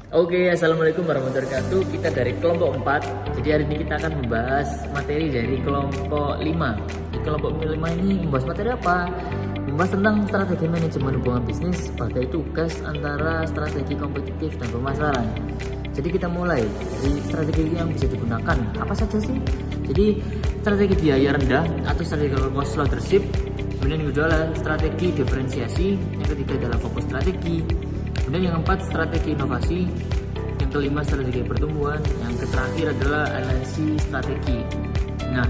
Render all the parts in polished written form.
Oke, assalamualaikum warahmatullahi wabarakatuh. Kita dari kelompok 4. Jadi hari ini kita akan membahas materi dari kelompok 5. Di kelompok 5 ini membahas materi apa? Membahas tentang strategi manajemen hubungan bisnis sebagai tugas antara strategi kompetitif dan pemasaran. Jadi kita mulai dari strategi yang bisa digunakan. Apa saja sih? Jadi strategi biaya rendah atau strategi low cost leadership. Kemudian yang kedua adalah strategi diferensiasi. Yang ketiga adalah fokus strategi. Kemudian yang keempat, strategi inovasi. Yang kelima, strategi pertumbuhan. Yang terakhir adalah analisis strategi. Nah,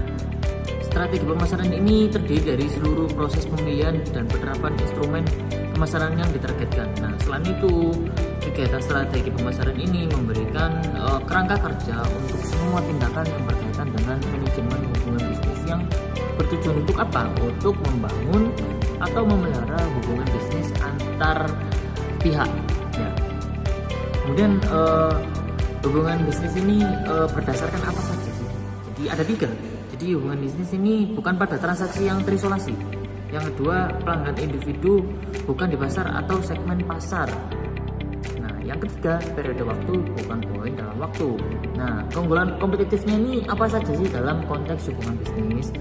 strategi pemasaran ini terdiri dari seluruh proses pemilihan dan penerapan instrumen pemasaran yang ditargetkan. Nah, selain itu, kegiatan strategi pemasaran ini memberikan kerangka kerja untuk semua tindakan yang berkaitan dengan manajemen hubungan bisnis yang bertujuan untuk apa? Untuk membangun atau memelihara hubungan bisnis antar pihak. Ya. Kemudian hubungan bisnis ini berdasarkan apa saja sih? Jadi ada 3. Jadi hubungan bisnis ini bukan pada transaksi yang terisolasi. Yang kedua, pelanggan individu bukan di pasar atau segmen pasar. Nah, yang ketiga, periode waktu bukan poin dalam waktu. Nah, keunggulan kompetitifnya ini apa saja sih dalam konteks hubungan bisnis?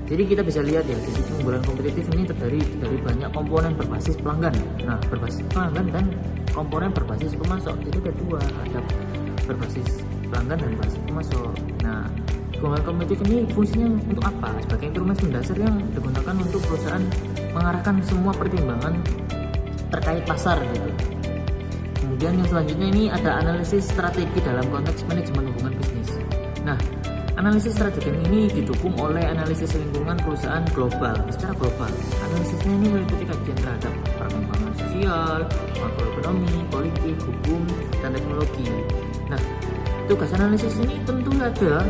Jadi kita bisa lihat ya, jadi keunggulan kompetitif ini terdiri dari banyak komponen berbasis pelanggan. Nah, berbasis pelanggan dan komponen berbasis pemasok. Jadi ada 2, ada berbasis pelanggan dan berbasis pemasok. Nah, keunggulan kompetitif ini fungsinya untuk apa? Sebagai instrumen mendasar yang digunakan untuk perusahaan mengarahkan semua pertimbangan terkait pasar gitu. Kemudian yang selanjutnya ini ada analisis strategi dalam konteks manajemen hubungan bisnis. Nah, analisis strategi ini didukung oleh analisis lingkungan perusahaan global, secara global. Analisisnya ini meliputi kajian terhadap perkembangan sosial, makroekonomi, politik, hukum, dan teknologi. Nah, tugas analisis ini tentu ada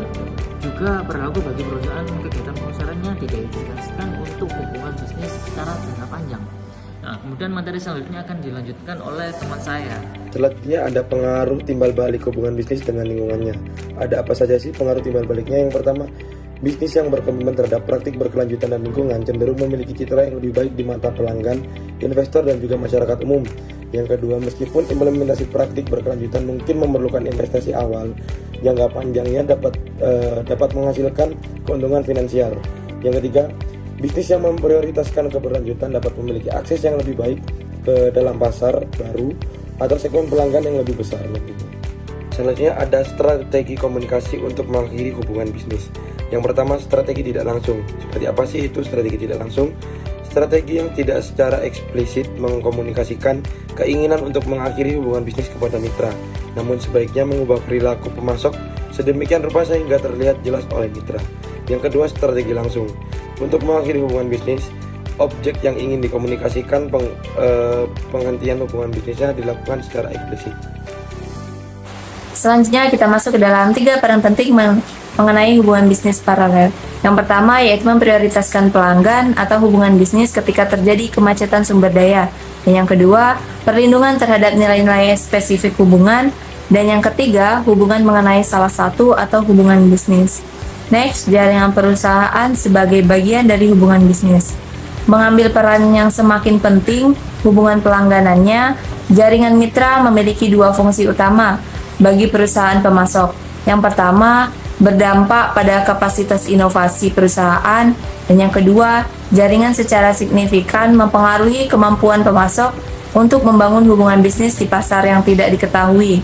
juga berlaku bagi perusahaan kegiatan pemasarannya didedikasikan untuk hubungan bisnis secara jangka panjang. Nah, kemudian materi selanjutnya akan dilanjutkan oleh teman saya. Selanjutnya ada pengaruh timbal balik hubungan bisnis dengan lingkungannya. Ada apa saja sih pengaruh timbal baliknya? Yang pertama, bisnis yang berkomitmen terhadap praktik berkelanjutan dan lingkungan cenderung memiliki citra yang lebih baik di mata pelanggan, investor, dan juga masyarakat umum. Yang kedua, meskipun implementasi praktik berkelanjutan mungkin memerlukan investasi awal, jangka panjangnya dapat menghasilkan keuntungan finansial. Yang ketiga, bisnis yang memprioritaskan keberlanjutan dapat memiliki akses yang lebih baik ke dalam pasar baru atau segmen pelanggan yang lebih besar nantinya. Selanjutnya ada strategi komunikasi untuk mengakhiri hubungan bisnis. Yang pertama, strategi tidak langsung. Seperti apa sih itu strategi tidak langsung? Strategi yang tidak secara eksplisit mengkomunikasikan keinginan untuk mengakhiri hubungan bisnis kepada mitra, namun sebaiknya mengubah perilaku pemasok sedemikian rupa sehingga terlihat jelas oleh mitra. Yang kedua, strategi langsung. Untuk mengakhiri hubungan bisnis, objek yang ingin dikomunikasikan penghentian hubungan bisnisnya dilakukan secara eksplisit. Selanjutnya kita masuk ke dalam 3 peran penting mengenai hubungan bisnis paralel. Yang pertama yaitu memprioritaskan pelanggan atau hubungan bisnis ketika terjadi kemacetan sumber daya. Dan yang kedua, perlindungan terhadap nilai-nilai spesifik hubungan. Dan yang ketiga, hubungan mengenai salah satu atau hubungan bisnis. Next, jaringan perusahaan sebagai bagian dari hubungan bisnis. Mengambil peran yang semakin penting, hubungan pelangganannya, jaringan mitra memiliki 2 fungsi utama bagi perusahaan pemasok. Yang pertama, berdampak pada kapasitas inovasi perusahaan, dan yang kedua, jaringan secara signifikan mempengaruhi kemampuan pemasok untuk membangun hubungan bisnis di pasar yang tidak diketahui.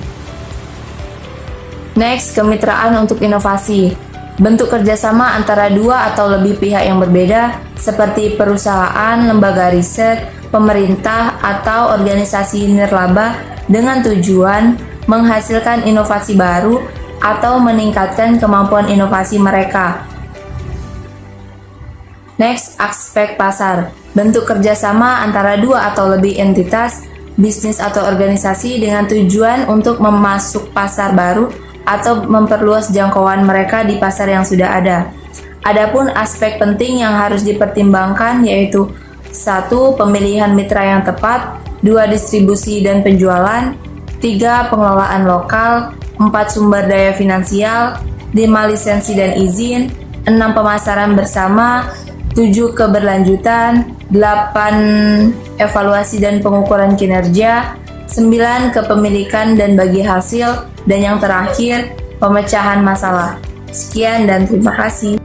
Next, kemitraan untuk inovasi. Bentuk kerjasama antara 2 atau lebih pihak yang berbeda, seperti perusahaan, lembaga riset, pemerintah, atau organisasi nirlaba dengan tujuan menghasilkan inovasi baru atau meningkatkan kemampuan inovasi mereka. Next, aspek pasar. Bentuk kerjasama antara 2 atau lebih entitas, bisnis atau organisasi dengan tujuan untuk memasuk pasar baru atau memperluas jangkauan mereka di pasar yang sudah ada. Adapun aspek penting yang harus dipertimbangkan yaitu 1. Pemilihan mitra yang tepat, 2. Distribusi dan penjualan, 3. Pengelolaan lokal, 4. Sumber daya finansial, 5. Lisensi dan izin, 6. Pemasaran bersama, 7. Keberlanjutan, 8. Evaluasi dan pengukuran kinerja, 9. 9. Kepemilikan dan bagi hasil. Dan yang terakhir, pemecahan masalah. Sekian dan terima kasih.